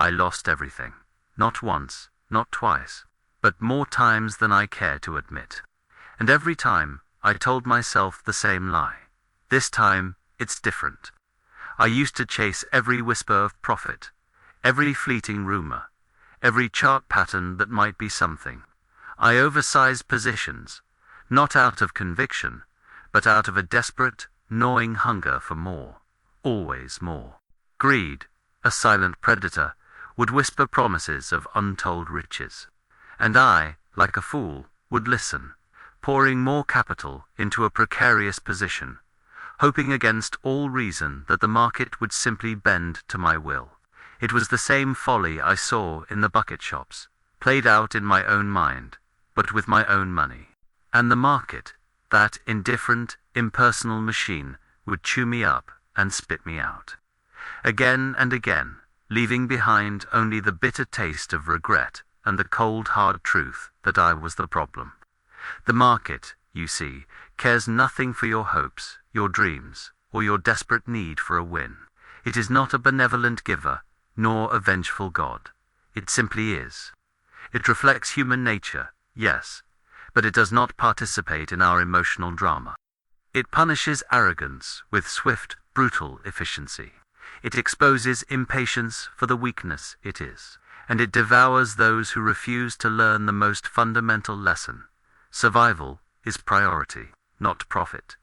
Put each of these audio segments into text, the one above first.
I lost everything. Not once, not twice, but more times than I care to admit. And every time, I told myself the same lie. This time, it's different. I used to chase every whisper of profit, every fleeting rumor, every chart pattern that might be something. I oversized positions, not out of conviction, but out of a desperate, gnawing hunger for more, always more. Greed, a silent predator, would whisper promises of untold riches. And I, like a fool, would listen, pouring more capital into a precarious position, hoping against all reason that the market would simply bend to my will. It was the same folly I saw in the bucket shops, played out in my own mind, but with my own money. And the market, that indifferent, impersonal machine, would chew me up and spit me out. Again and again, leaving behind only the bitter taste of regret and the cold, hard truth that I was the problem. The market, you see, cares nothing for your hopes, your dreams, or your desperate need for a win. It is not a benevolent giver, nor a vengeful God. It simply is. It reflects human nature, yes, but it does not participate in our emotional drama. It punishes arrogance with swift, brutal efficiency. It exposes impatience for the weakness it is, and it devours those who refuse to learn the most fundamental lesson. Survival is priority, not profit.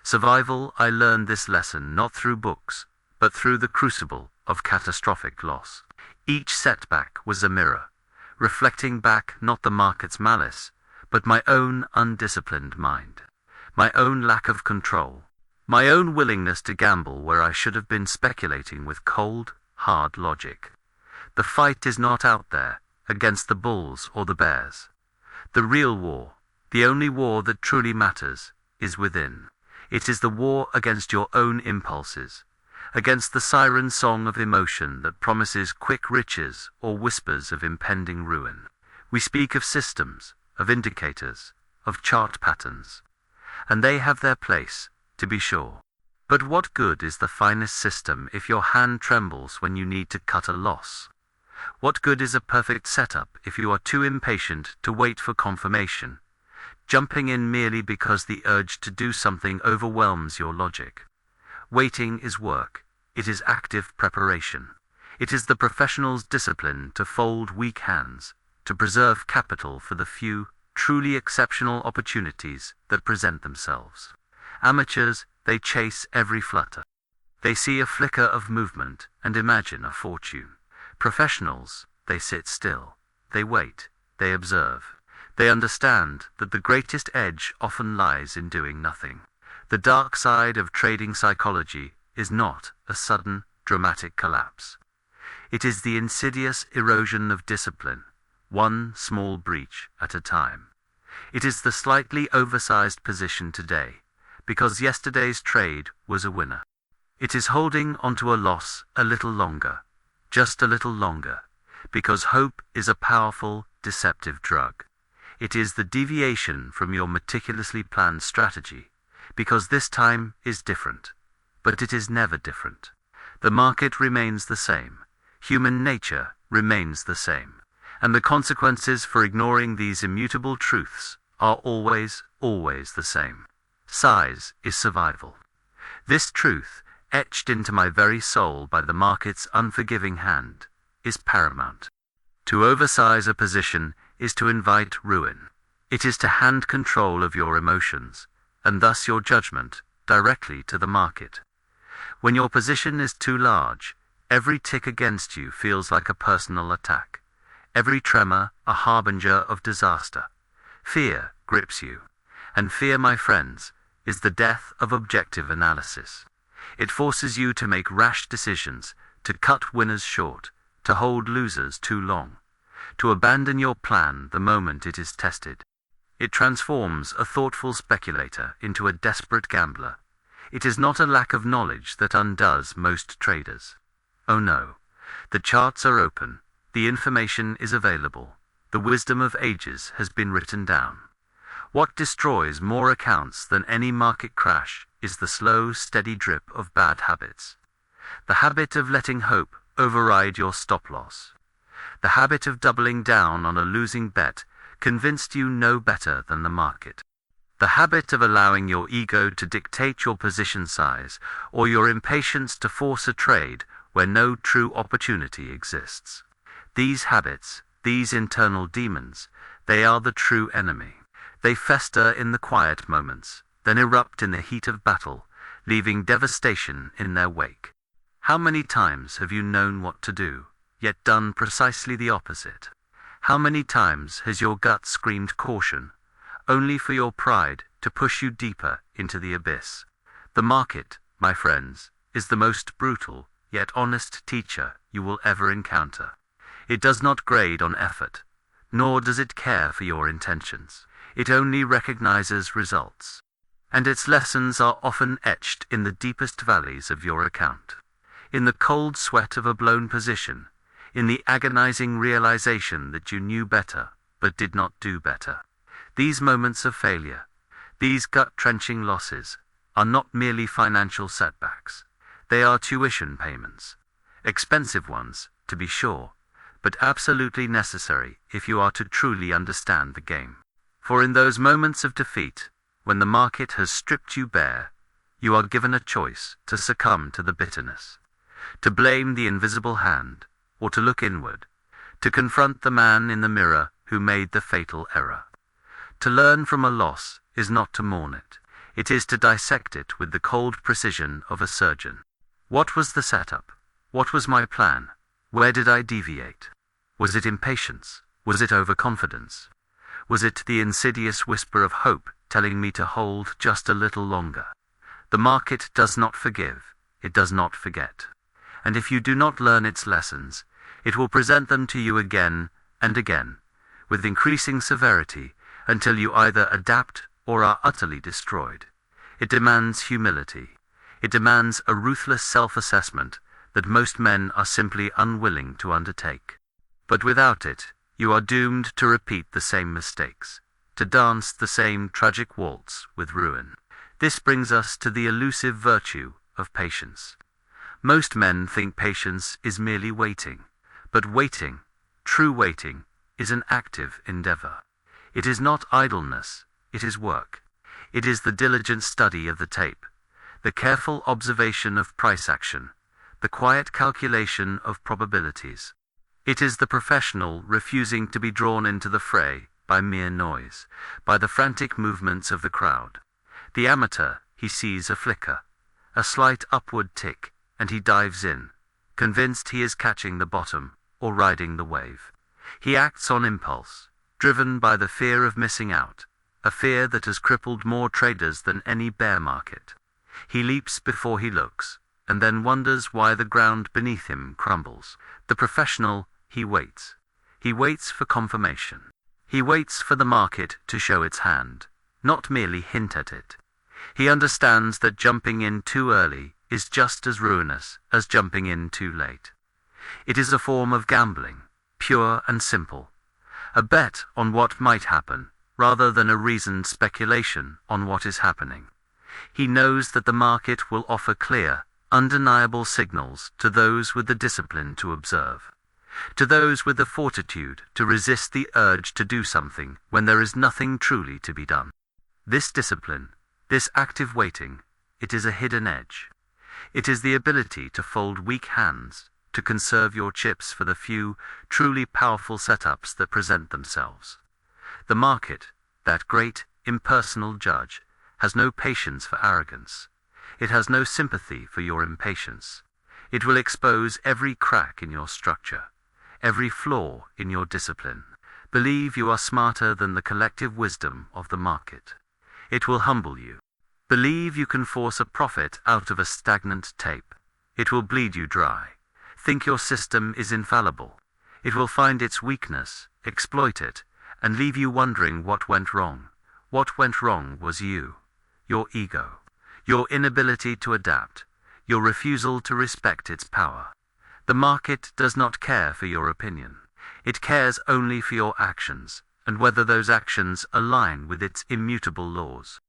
Survival, I learned this lesson not through books, but through the crucible of catastrophic loss. Each setback was a mirror, reflecting back not the market's malice, but my own undisciplined mind, my own lack of control, my own willingness to gamble where I should have been speculating with cold, hard logic. The fight is not out there, against the bulls or the bears. The real war, the only war that truly matters, is within. It is the war against your own impulses, against the siren song of emotion that promises quick riches or whispers of impending ruin. We speak of systems, of indicators, of chart patterns, and they have their place, to be sure. But what good is the finest system if your hand trembles when you need to cut a loss? What good is a perfect setup if you are too impatient to wait for confirmation, jumping in merely because the urge to do something overwhelms your logic? Waiting is work. It is active preparation. It is the professional's discipline to fold weak hands, to preserve capital for the few, truly exceptional opportunities that present themselves. Amateurs, they chase every flutter. They see a flicker of movement and imagine a fortune. Professionals, they sit still. They wait. They observe. They understand that the greatest edge often lies in doing nothing. The dark side of trading psychology is not a sudden, dramatic collapse. It is the insidious erosion of discipline, one small breach at a time. It is the slightly oversized position today, because yesterday's trade was a winner. It is holding onto a loss a little longer, just a little longer, because hope is a powerful, deceptive drug. It is the deviation from your meticulously planned strategy, because this time is different, but it is never different. The market remains the same. Human nature remains the same. And the consequences for ignoring these immutable truths are always, always the same. Size is survival. This truth, etched into my very soul by the market's unforgiving hand, is paramount. To oversize a position is to invite ruin. It is to hand control of your emotions, and thus your judgment, directly to the market. When your position is too large, every tick against you feels like a personal attack. Every tremor a harbinger of disaster. Fear grips you. And fear, my friends, is the death of objective analysis. It forces you to make rash decisions, to cut winners short, to hold losers too long, to abandon your plan the moment it is tested. It transforms a thoughtful speculator into a desperate gambler. It is not a lack of knowledge that undoes most traders. Oh no, the charts are open, the information is available, the wisdom of ages has been written down. What destroys more accounts than any market crash is the slow, steady drip of bad habits. The habit of letting hope override your stop-loss. The habit of doubling down on a losing bet convinced you no better than the market. The habit of allowing your ego to dictate your position size, or your impatience to force a trade where no true opportunity exists. These habits, these internal demons, they are the true enemy. They fester in the quiet moments, then erupt in the heat of battle, leaving devastation in their wake. How many times have you known what to do, yet done precisely the opposite? How many times has your gut screamed caution, only for your pride to push you deeper into the abyss? The market, my friends, is the most brutal, yet honest teacher you will ever encounter. It does not grade on effort, nor does it care for your intentions. It only recognizes results. And its lessons are often etched in the deepest valleys of your account. In the cold sweat of a blown position, in the agonizing realization that you knew better, but did not do better. These moments of failure, these gut-trenching losses, are not merely financial setbacks. They are tuition payments. Expensive ones, to be sure, but absolutely necessary if you are to truly understand the game. For in those moments of defeat, when the market has stripped you bare, you are given a choice to succumb to the bitterness, to blame the invisible hand, or to look inward, to confront the man in the mirror who made the fatal error. To learn from a loss is not to mourn it. It is to dissect it with the cold precision of a surgeon. What was the setup? What was my plan? Where did I deviate? Was it impatience? Was it overconfidence? Was it the insidious whisper of hope telling me to hold just a little longer? The market does not forgive. It does not forget. And if you do not learn its lessons, it will present them to you again and again, with increasing severity, until you either adapt or are utterly destroyed. It demands humility. It demands a ruthless self-assessment that most men are simply unwilling to undertake. But without it, you are doomed to repeat the same mistakes, to dance the same tragic waltz with ruin. This brings us to the elusive virtue of patience. Most men think patience is merely waiting, but waiting, true waiting, is an active endeavor. It is not idleness, it is work. It is the diligent study of the tape, the careful observation of price action, the quiet calculation of probabilities. It is the professional refusing to be drawn into the fray by mere noise, by the frantic movements of the crowd. The amateur, he sees a flicker, a slight upward tick, and he dives in, convinced he is catching the bottom or riding the wave. He acts on impulse, driven by the fear of missing out, a fear that has crippled more traders than any bear market. He leaps before he looks, and then wonders why the ground beneath him crumbles. The professional, he waits. He waits for confirmation. He waits for the market to show its hand, not merely hint at it. He understands that jumping in too early is just as ruinous as jumping in too late. It is a form of gambling, pure and simple, a bet on what might happen, rather than a reasoned speculation on what is happening. He knows that the market will offer clear, undeniable signals to those with the discipline to observe, to those with the fortitude to resist the urge to do something when there is nothing truly to be done. This discipline, this active waiting, it is a hidden edge. It is the ability to fold weak hands, to conserve your chips for the few, truly powerful setups that present themselves. The market, that great, impersonal judge, has no patience for arrogance. It has no sympathy for your impatience. It will expose every crack in your structure, every flaw in your discipline. Believe you are smarter than the collective wisdom of the market. It will humble you. Believe you can force a profit out of a stagnant tape. It will bleed you dry. Think your system is infallible. It will find its weakness, exploit it, and leave you wondering what went wrong. What went wrong was you, your ego, your inability to adapt, your refusal to respect its power. The market does not care for your opinion. It cares only for your actions, and whether those actions align with its immutable laws.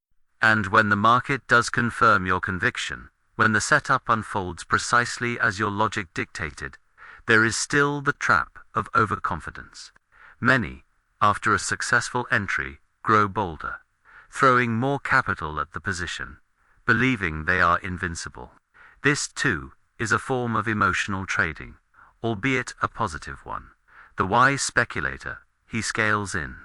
And when the market does confirm your conviction, when the setup unfolds precisely as your logic dictated, There is still the trap of overconfidence. Many, after a successful entry, grow bolder, throwing more capital at the position, believing they are invincible. This, too, is a form of emotional trading, albeit a positive one. The wise speculator, he scales in.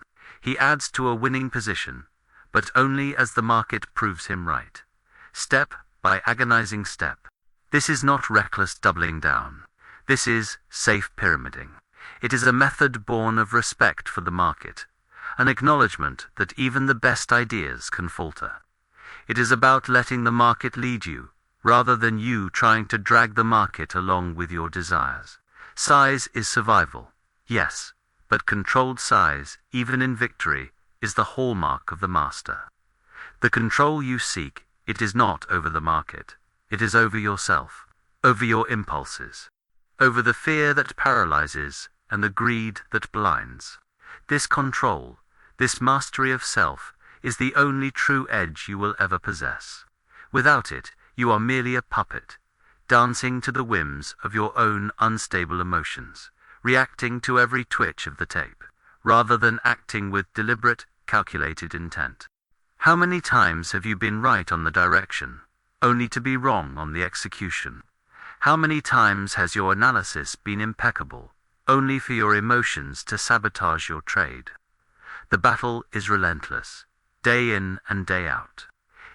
He adds to a winning position, but only as the market proves him right, step by agonizing step. This is not reckless doubling down. This is safe pyramiding. It is a method born of respect for the market, an acknowledgement that even the best ideas can falter. It is about letting the market lead you, rather than you trying to drag the market along with your desires. Size is survival, yes, but controlled size, even in victory, is the hallmark of the master. The control you seek, it is not over the market. It is over yourself, over your impulses, over the fear that paralyzes and the greed that blinds. This control, this mastery of self, is the only true edge you will ever possess. Without it, you are merely a puppet, dancing to the whims of your own unstable emotions, reacting to every twitch of the tape, rather than acting with deliberate, calculated intent. How many times have you been right on the direction, only to be wrong on the execution? How many times has your analysis been impeccable, only for your emotions to sabotage your trade? The battle is relentless, day in and day out.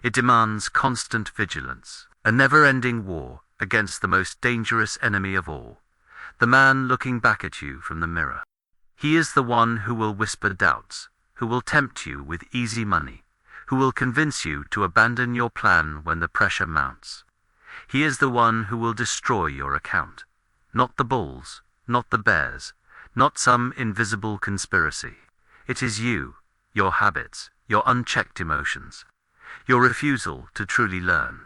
It demands constant vigilance, a never-ending war against the most dangerous enemy of all, the man looking back at you from the mirror. He is the one who will whisper doubts, who will tempt you with easy money, who will convince you to abandon your plan when the pressure mounts. He is the one who will destroy your account, not the bulls, not the bears, not some invisible conspiracy. It is you, your habits, your unchecked emotions, your refusal to truly learn.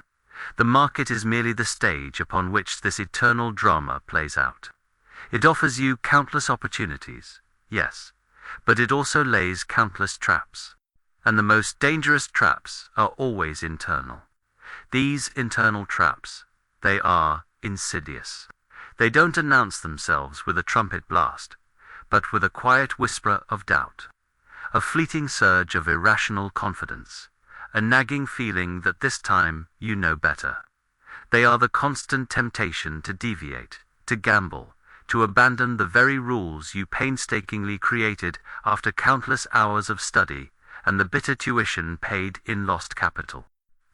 The market is merely the stage upon which this eternal drama plays out. It offers you countless opportunities, yes, but it also lays countless traps. And the most dangerous traps are always internal. These internal traps, they are insidious. They don't announce themselves with a trumpet blast, but with a quiet whisper of doubt, a fleeting surge of irrational confidence, a nagging feeling that this time you know better. They are the constant temptation to deviate, to gamble, to abandon the very rules you painstakingly created after countless hours of study and the bitter tuition paid in lost capital.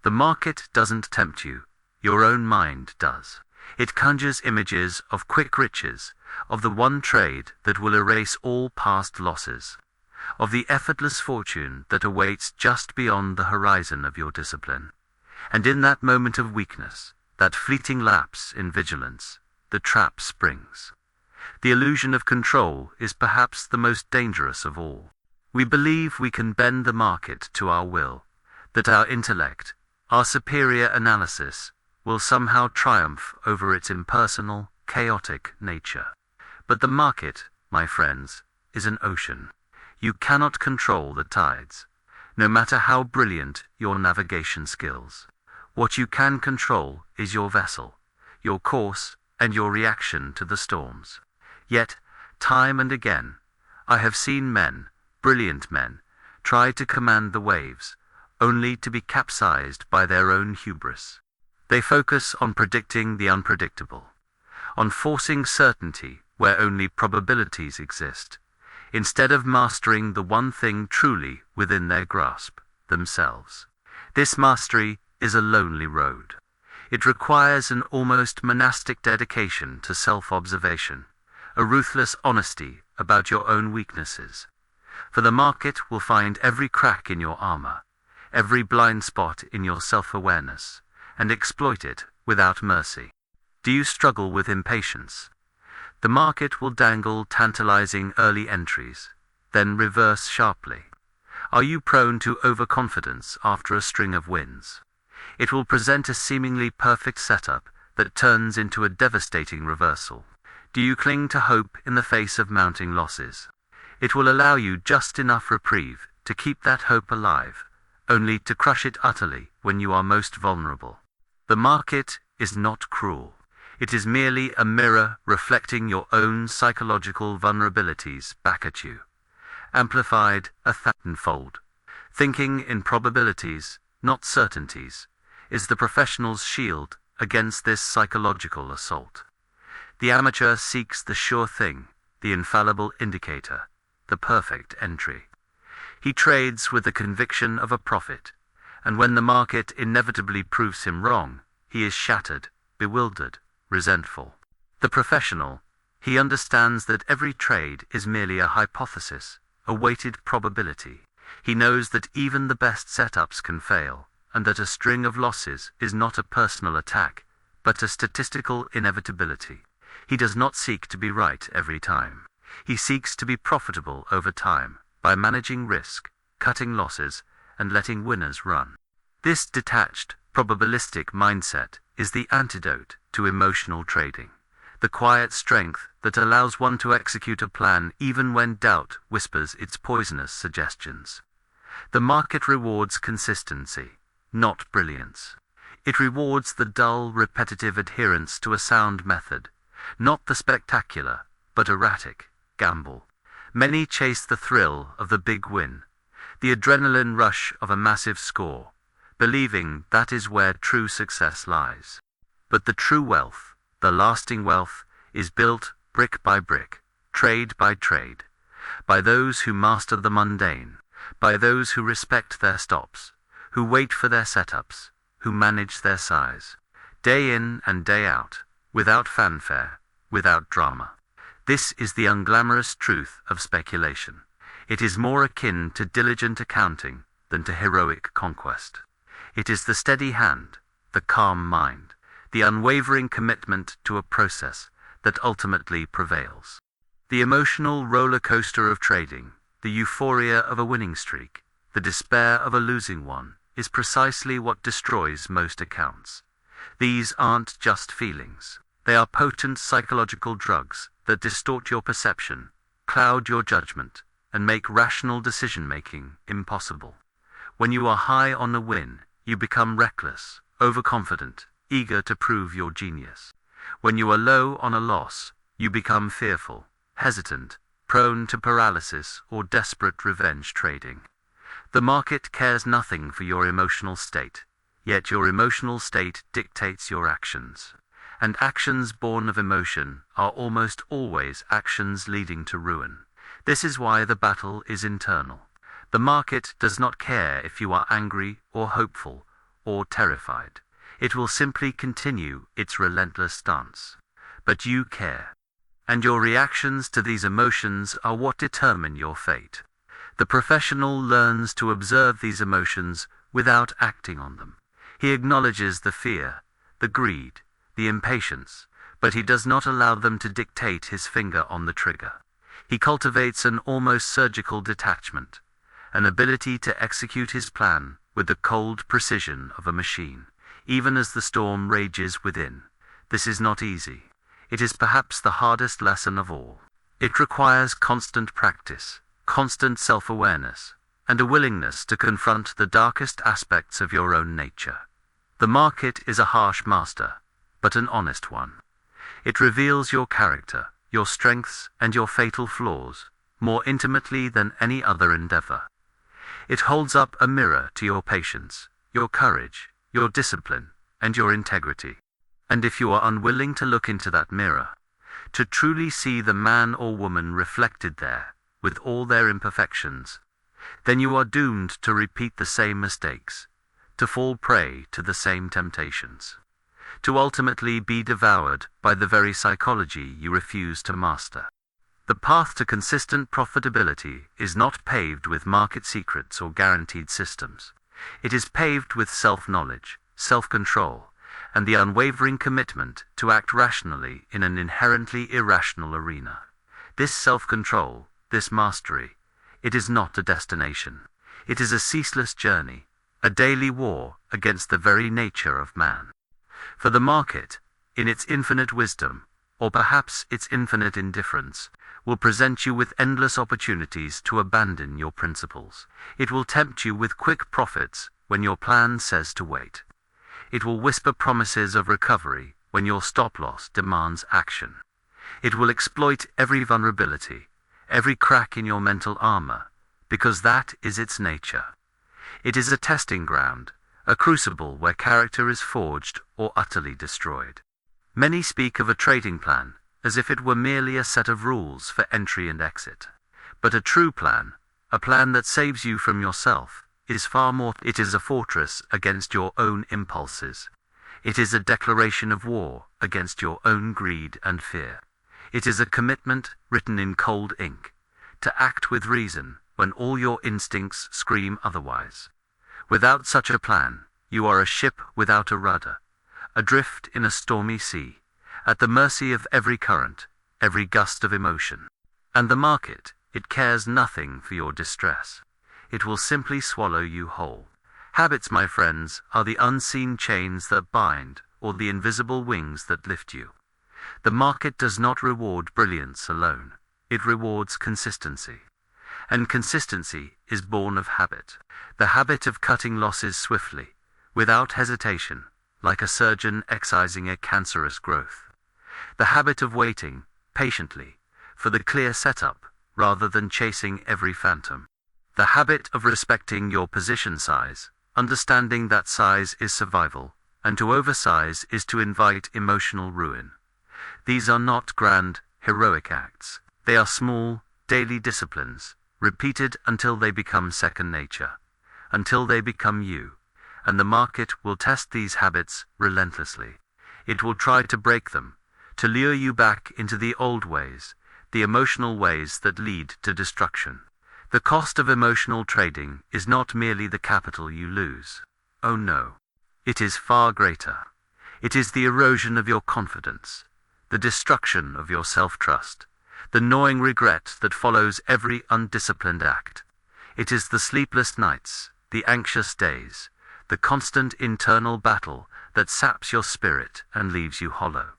The market doesn't tempt you, your own mind does. It conjures images of quick riches, of the one trade that will erase all past losses, of the effortless fortune that awaits just beyond the horizon of your discipline. And in that moment of weakness, that fleeting lapse in vigilance, the trap springs. The illusion of control is perhaps the most dangerous of all. We believe we can bend the market to our will, that our intellect, our superior analysis, will somehow triumph over its impersonal, chaotic nature. But the market, my friends, is an ocean. You cannot control the tides, no matter how brilliant your navigation skills. What you can control is your vessel, your course, and your reaction to the storms. Yet, time and again, I have seen men, brilliant men, try to command the waves, only to be capsized by their own hubris. They focus on predicting the unpredictable, on forcing certainty where only probabilities exist, instead of mastering the one thing truly within their grasp, themselves. This mastery is a lonely road. It requires an almost monastic dedication to self-observation, a ruthless honesty about your own weaknesses. For the market will find every crack in your armor, every blind spot in your self-awareness, and exploit it without mercy. Do you struggle with impatience? The market will dangle tantalizing early entries, then reverse sharply. Are you prone to overconfidence after a string of wins? It will present a seemingly perfect setup that turns into a devastating reversal. Do you cling to hope in the face of mounting losses? It will allow you just enough reprieve to keep that hope alive, only to crush it utterly when you are most vulnerable. The market is not cruel. It is merely a mirror reflecting your own psychological vulnerabilities back at you, amplified a thousandfold. Thinking in probabilities, not certainties, is the professional's shield against this psychological assault. The amateur seeks the sure thing, the infallible indicator, the perfect entry. He trades with the conviction of a prophet, and when the market inevitably proves him wrong, he is shattered, bewildered, resentful. The professional, he understands that every trade is merely a hypothesis, a weighted probability. He knows that even the best setups can fail, and that a string of losses is not a personal attack, but a statistical inevitability. He does not seek to be right every time. He seeks to be profitable over time, by managing risk, cutting losses, and letting winners run. This detached, probabilistic mindset is the antidote to emotional trading, the quiet strength that allows one to execute a plan even when doubt whispers its poisonous suggestions. The market rewards consistency, not brilliance. It rewards the dull, repetitive adherence to a sound method, not the spectacular, but erratic, gamble. Many chase the thrill of the big win, the adrenaline rush of a massive score, believing that is where true success lies. But the true wealth, the lasting wealth, is built brick by brick, trade by trade, by those who master the mundane, by those who respect their stops, who wait for their setups, who manage their size, day in and day out, without fanfare, without drama. This is the unglamorous truth of speculation. It is more akin to diligent accounting than to heroic conquest. It is the steady hand, the calm mind, the unwavering commitment to a process that ultimately prevails. The emotional roller coaster of trading, the euphoria of a winning streak, the despair of a losing one, is precisely what destroys most accounts. These aren't just feelings. They are potent psychological drugs that distort your perception, cloud your judgment, and make rational decision-making impossible. When you are high on a win, you become reckless, overconfident, eager to prove your genius. When you are low on a loss, you become fearful, hesitant, prone to paralysis or desperate revenge trading. The market cares nothing for your emotional state, yet your emotional state dictates your actions. And actions born of emotion are almost always actions leading to ruin. This is why the battle is internal. The market does not care if you are angry or hopeful or terrified. It will simply continue its relentless dance. But you care. And your reactions to these emotions are what determine your fate. The professional learns to observe these emotions without acting on them. He acknowledges the fear, the greed, the impatience, but he does not allow them to dictate his finger on the trigger. He cultivates an almost surgical detachment, an ability to execute his plan with the cold precision of a machine, even as the storm rages within. This is not easy. It is perhaps the hardest lesson of all. It requires constant practice, constant self-awareness, and a willingness to confront the darkest aspects of your own nature. The market is a harsh master, but an honest one. It reveals your character, your strengths, and your fatal flaws, more intimately than any other endeavor. It holds up a mirror to your patience, your courage, your discipline, and your integrity. And if you are unwilling to look into that mirror, to truly see the man or woman reflected there, with all their imperfections, then you are doomed to repeat the same mistakes, to fall prey to the same temptations, to ultimately be devoured by the very psychology you refuse to master. The path to consistent profitability is not paved with market secrets or guaranteed systems. It is paved with self-knowledge, self-control, and the unwavering commitment to act rationally in an inherently irrational arena. This self-control, this mastery, it is not a destination. It is a ceaseless journey, a daily war against the very nature of man. For the market, in its infinite wisdom, or perhaps its infinite indifference, will present you with endless opportunities to abandon your principles. It will tempt you with quick profits when your plan says to wait. It will whisper promises of recovery when your stop-loss demands action. It will exploit every vulnerability, every crack in your mental armor, because that is its nature. It is a testing ground, a crucible where character is forged or utterly destroyed. Many speak of a trading plan as if it were merely a set of rules for entry and exit. But a true plan, a plan that saves you from yourself, is far more. It is a fortress against your own impulses. It is a declaration of war against your own greed and fear. It is a commitment written in cold ink, to act with reason when all your instincts scream otherwise. Without such a plan, you are a ship without a rudder, adrift in a stormy sea, at the mercy of every current, every gust of emotion. And the market, it cares nothing for your distress. It will simply swallow you whole. Habits, my friends, are the unseen chains that bind, or the invisible wings that lift you. The market does not reward brilliance alone. It rewards consistency. And consistency is born of habit. The habit of cutting losses swiftly, without hesitation, like a surgeon excising a cancerous growth. The habit of waiting, patiently, for the clear setup, rather than chasing every phantom. The habit of respecting your position size, understanding that size is survival, and to oversize is to invite emotional ruin. These are not grand, heroic acts. They are small, daily disciplines, repeated until they become second nature, until they become you. And the market will test these habits relentlessly. It will try to break them, to lure you back into the old ways, the emotional ways that lead to destruction. The cost of emotional trading is not merely the capital you lose. Oh no. It is far greater. It is the erosion of your confidence, the destruction of your self-trust, the gnawing regret that follows every undisciplined act. It is the sleepless nights, the anxious days, the constant internal battle that saps your spirit and leaves you hollow.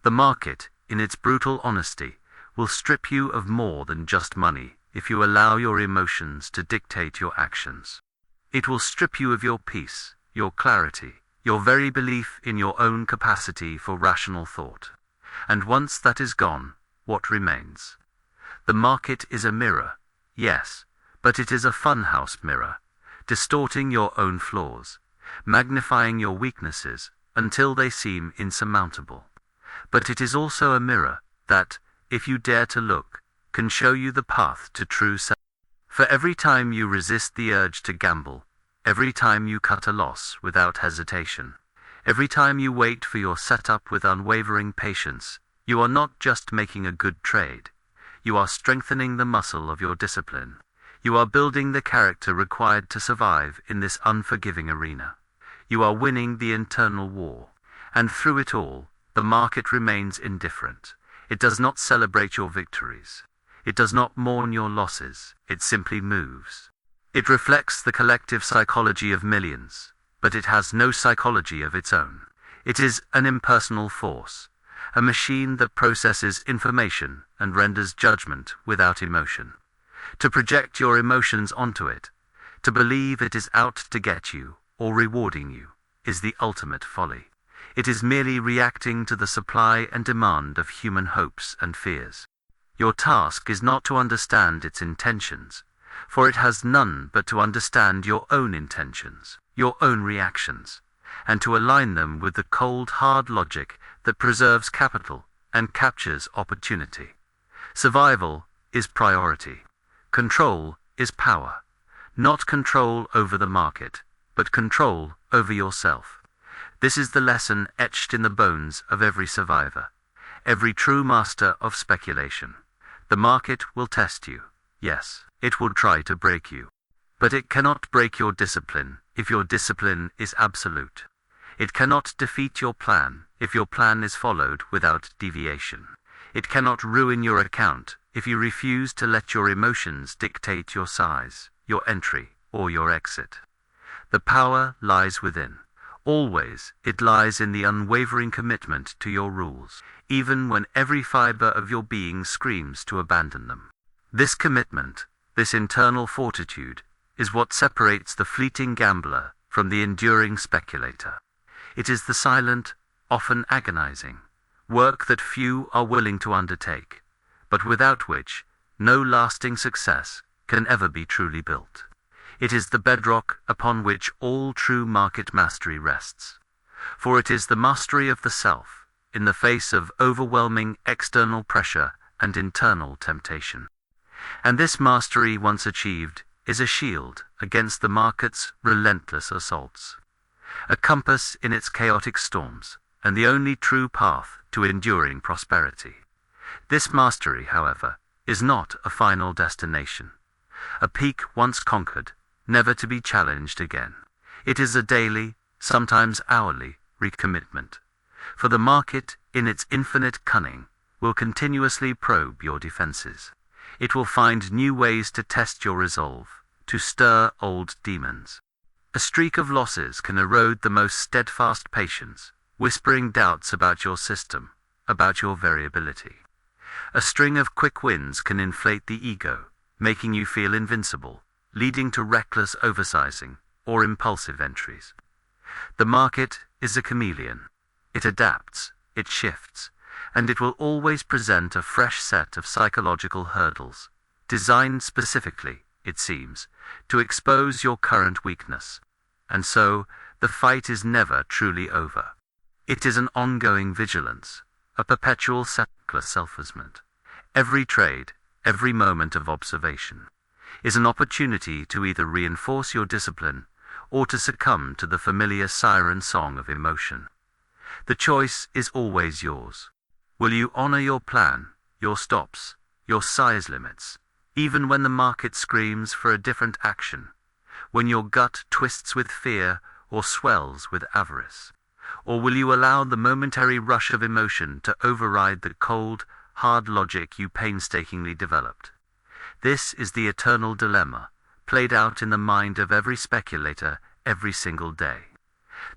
The market, in its brutal honesty, will strip you of more than just money if you allow your emotions to dictate your actions. It will strip you of your peace, your clarity, your very belief in your own capacity for rational thought. And once that is gone, what remains? The market is a mirror, yes, but it is a funhouse mirror, distorting your own flaws, magnifying your weaknesses until they seem insurmountable. But it is also a mirror that, if you dare to look, can show you the path to true self. For every time you resist the urge to gamble, every time you cut a loss without hesitation, every time you wait for your setup with unwavering patience, you are not just making a good trade. You are strengthening the muscle of your discipline. You are building the character required to survive in this unforgiving arena. You are winning the internal war. And through it all, the market remains indifferent. It does not celebrate your victories. It does not mourn your losses. It simply moves. It reflects the collective psychology of millions, but it has no psychology of its own. It is an impersonal force, a machine that processes information and renders judgment without emotion. To project your emotions onto it, to believe it is out to get you or rewarding you, is the ultimate folly. It is merely reacting to the supply and demand of human hopes and fears. Your task is not to understand its intentions, for it has none, but to understand your own intentions, your own reactions, and to align them with the cold, hard logic that preserves capital and captures opportunity. Survival is priority. Control is power. Not control over the market, but control over yourself. This is the lesson etched in the bones of every survivor, every true master of speculation. The market will test you. Yes, it will try to break you. But it cannot break your discipline if your discipline is absolute. It cannot defeat your plan if your plan is followed without deviation. It cannot ruin your account if you refuse to let your emotions dictate your size, your entry, or your exit. The power lies within. Always, it lies in the unwavering commitment to your rules, even when every fiber of your being screams to abandon them. This commitment, this internal fortitude, is what separates the fleeting gambler from the enduring speculator. It is the silent, often agonizing, work that few are willing to undertake, but without which no lasting success can ever be truly built. It is the bedrock upon which all true market mastery rests. For it is the mastery of the self, in the face of overwhelming external pressure and internal temptation. And this mastery, once achieved, is a shield against the market's relentless assaults, a compass in its chaotic storms, and the only true path to enduring prosperity. This mastery, however, is not a final destination, a peak once conquered, never to be challenged again. It is a daily, sometimes hourly, recommitment. For the market, in its infinite cunning, will continuously probe your defenses. It will find new ways to test your resolve, to stir old demons. A streak of losses can erode the most steadfast patience, whispering doubts about your system, about your variability. A string of quick wins can inflate the ego, making you feel invincible, leading to reckless oversizing or impulsive entries. The market is a chameleon. It adapts, it shifts, and it will always present a fresh set of psychological hurdles, designed specifically, it seems, to expose your current weakness. And so, the fight is never truly over. It is an ongoing vigilance, a perpetual self-assessment. Every trade, every moment of observation, is an opportunity to either reinforce your discipline or to succumb to the familiar siren song of emotion. The choice is always yours. Will you honor your plan, your stops, your size limits, even when the market screams for a different action, when your gut twists with fear or swells with avarice? Or will you allow the momentary rush of emotion to override the cold, hard logic you painstakingly developed? This is the eternal dilemma, played out in the mind of every speculator every single day.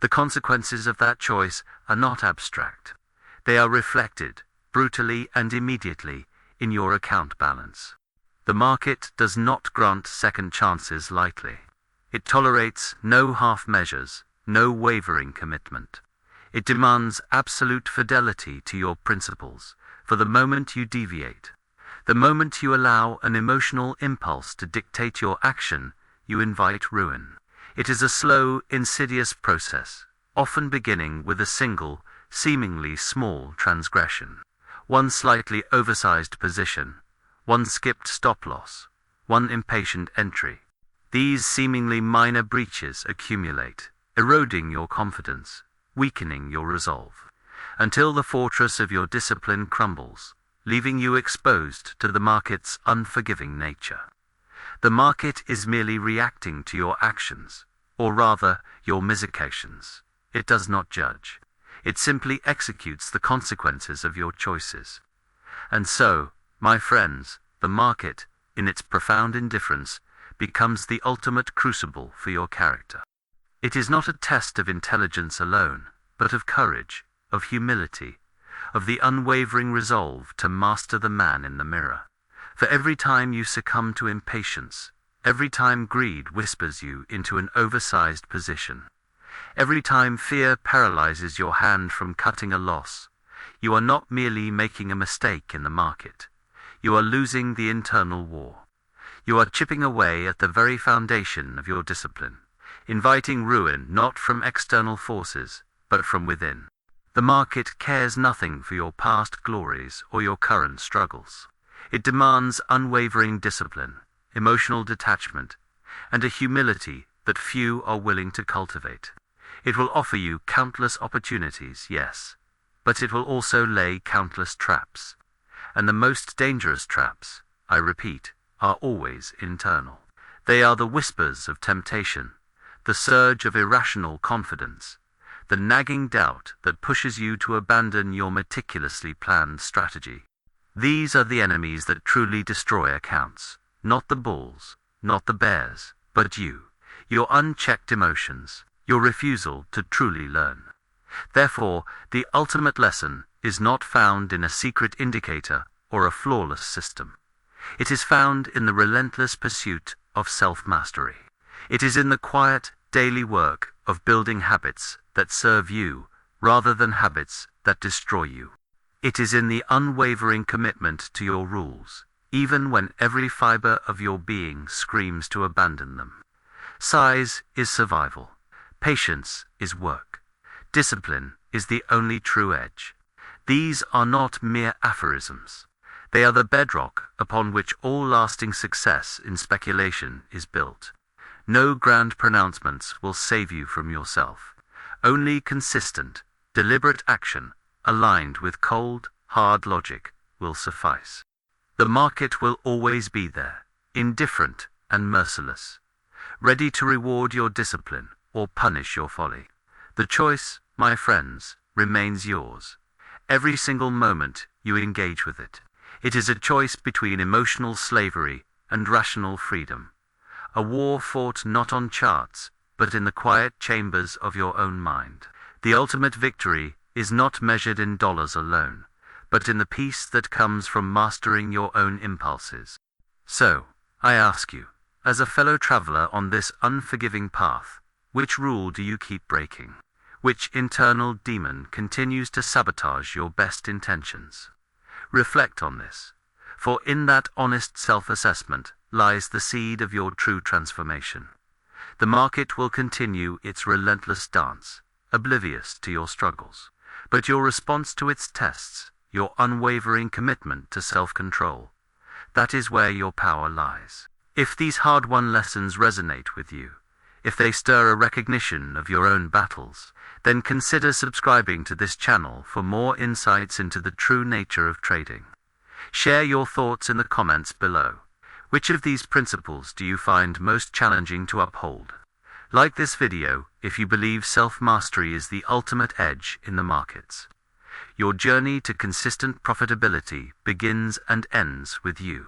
The consequences of that choice are not abstract. They are reflected, brutally and immediately, in your account balance. The market does not grant second chances lightly. It tolerates no half measures, no wavering commitment. It demands absolute fidelity to your principles, for the moment you deviate, the moment you allow an emotional impulse to dictate your action, you invite ruin. It is a slow, insidious process, often beginning with a single, seemingly small transgression. One slightly oversized position, one skipped stop-loss, one impatient entry. These seemingly minor breaches accumulate, eroding your confidence, weakening your resolve, until the fortress of your discipline crumbles, leaving you exposed to the market's unforgiving nature. The market is merely reacting to your actions, or rather, your miscalculations. It does not judge. It simply executes the consequences of your choices. And so, my friends, the market, in its profound indifference, becomes the ultimate crucible for your character. It is not a test of intelligence alone, but of courage, of humility, of the unwavering resolve to master the man in the mirror. For every time you succumb to impatience, every time greed whispers you into an oversized position, every time fear paralyzes your hand from cutting a loss, you are not merely making a mistake in the market. You are losing the internal war. You are chipping away at the very foundation of your discipline, inviting ruin not from external forces, but from within. The market cares nothing for your past glories or your current struggles. It demands unwavering discipline, emotional detachment, and a humility that few are willing to cultivate. It will offer you countless opportunities, yes, but it will also lay countless traps. And the most dangerous traps, I repeat, are always internal. They are the whispers of temptation, the surge of irrational confidence, the nagging doubt that pushes you to abandon your meticulously planned strategy. These are the enemies that truly destroy accounts, not the bulls, not the bears, but you, your unchecked emotions, your refusal to truly learn. Therefore, the ultimate lesson is not found in a secret indicator or a flawless system. It is found in the relentless pursuit of self-mastery. It is in the quiet, daily work of building habits that serve you rather than habits that destroy you. It is in the unwavering commitment to your rules, even when every fiber of your being screams to abandon them. Size is survival. Patience is work. Discipline is the only true edge. These are not mere aphorisms. They are the bedrock upon which all lasting success in speculation is built. No grand pronouncements will save you from yourself. Only consistent, deliberate action, aligned with cold, hard logic, will suffice. The market will always be there, indifferent and merciless, ready to reward your discipline or punish your folly. The choice, my friends, remains yours. Every single moment you engage with it. It is a choice between emotional slavery and rational freedom. A war fought not on charts, but in the quiet chambers of your own mind. The ultimate victory is not measured in dollars alone, but in the peace that comes from mastering your own impulses. So, I ask you, as a fellow traveler on this unforgiving path, which rule do you keep breaking? Which internal demon continues to sabotage your best intentions? Reflect on this, for in that honest self-assessment lies the seed of your true transformation. The market will continue its relentless dance, oblivious to your struggles, but your response to its tests, your unwavering commitment to self-control, that is where your power lies. If these hard-won lessons resonate with you, if they stir a recognition of your own battles, then consider subscribing to this channel for more insights into the true nature of trading. Share your thoughts in the comments below. Which of these principles do you find most challenging to uphold? Like this video if you believe self-mastery is the ultimate edge in the markets. Your journey to consistent profitability begins and ends with you.